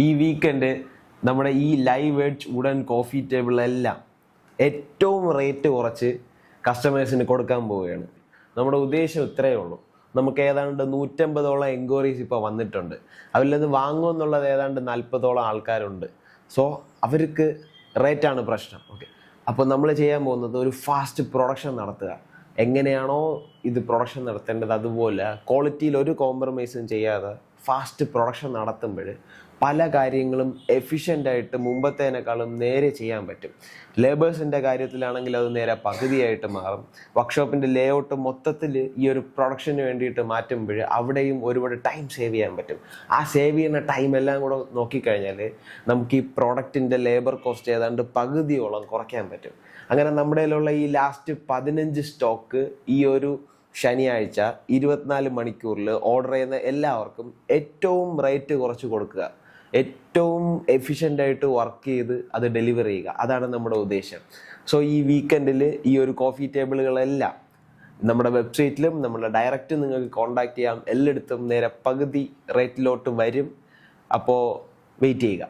ഈ വീക്കെൻഡ് നമ്മുടെ ഈ ലൈവ് എഡ്ജ് വുഡൻ കോഫി ടേബിളെല്ലാം ഏറ്റവും റേറ്റ് കുറച്ച് കസ്റ്റമേഴ്സിന് കൊടുക്കാൻ പോവുകയാണ്. നമ്മുടെ ഉദ്ദേശം ഇത്രയേ ഉള്ളൂ. നമുക്ക് ഏതാണ്ട് 150ഓളം എൻക്വയറീസ് ഇപ്പോൾ വന്നിട്ടുണ്ട്. അതിലത് വാങ്ങുമെന്നുള്ളത് ഏതാണ്ട് 40ഓളം ആൾക്കാരുണ്ട്. സോ അവർക്ക് റേറ്റാണ് പ്രശ്നം. ഓക്കെ, അപ്പോൾ നമ്മൾ ചെയ്യാൻ പോകുന്നത് ഒരു ഫാസ്റ്റ് പ്രൊഡക്ഷൻ നടത്തുക. എങ്ങനെയാണോ ഇത് പ്രൊഡക്ഷൻ നടത്തേണ്ടത് അതുപോലെ ക്വാളിറ്റിയിൽ ഒരു കോംപ്രമൈസും ചെയ്യാതെ ഫാസ്റ്റ് പ്രൊഡക്ഷൻ നടത്തുമ്പോൾ പല കാര്യങ്ങളും എഫിഷ്യൻ്റായിട്ട് മുമ്പത്തേനേക്കാളും നേരെ ചെയ്യാൻ പറ്റും. ലേബേഴ്സിൻ്റെ കാര്യത്തിലാണെങ്കിൽ അത് നേരെ പകുതിയായിട്ട് മാറും. വർക്ക്ഷോപ്പിൻ്റെ ലേ ഔട്ട് മൊത്തത്തിൽ ഈ ഒരു പ്രൊഡക്ഷന് വേണ്ടിയിട്ട് മാറ്റുമ്പോൾ അവിടെയും ഒരുപാട് ടൈം സേവ് ചെയ്യാൻ പറ്റും. ആ സേവ് ചെയ്യുന്ന ടൈം എല്ലാം കൂടെ നോക്കിക്കഴിഞ്ഞാൽ നമുക്ക് ഈ പ്രോഡക്റ്റിൻ്റെ ലേബർ കോസ്റ്റ് ഏതാണ്ട് പകുതിയോളം കുറയ്ക്കാൻ പറ്റും. അങ്ങനെ നമ്മുടെ കയ്യിലുള്ള ഈ ലാസ്റ്റ് 15 സ്റ്റോക്ക് ഈ ഒരു ശനിയാഴ്ച 24 മണിക്കൂറിൽ ഓർഡർ ചെയ്യുന്ന എല്ലാവർക്കും ഏറ്റവും റേറ്റ് കുറച്ച് കൊടുക്കുക, ഏറ്റവും എഫിഷ്യൻ്റായിട്ട് വർക്ക് ചെയ്ത് അത് ഡെലിവർ ചെയ്യുക. അതാണ് നമ്മുടെ ഉദ്ദേശം. സോ ഈ വീക്കെൻഡിൽ ഈ ഒരു കോഫി ടേബിളുകളെല്ലാം നമ്മുടെ വെബ്സൈറ്റിലും നമ്മുടെ ഡയറക്റ്റ് നിങ്ങൾക്ക് കോൺടാക്ട് ചെയ്യാം. എല്ലായിടത്തും നേരെ പകുതി റേറ്റിലോട്ട് വരും. അപ്പോൾ വെയിറ്റ് ചെയ്യുക.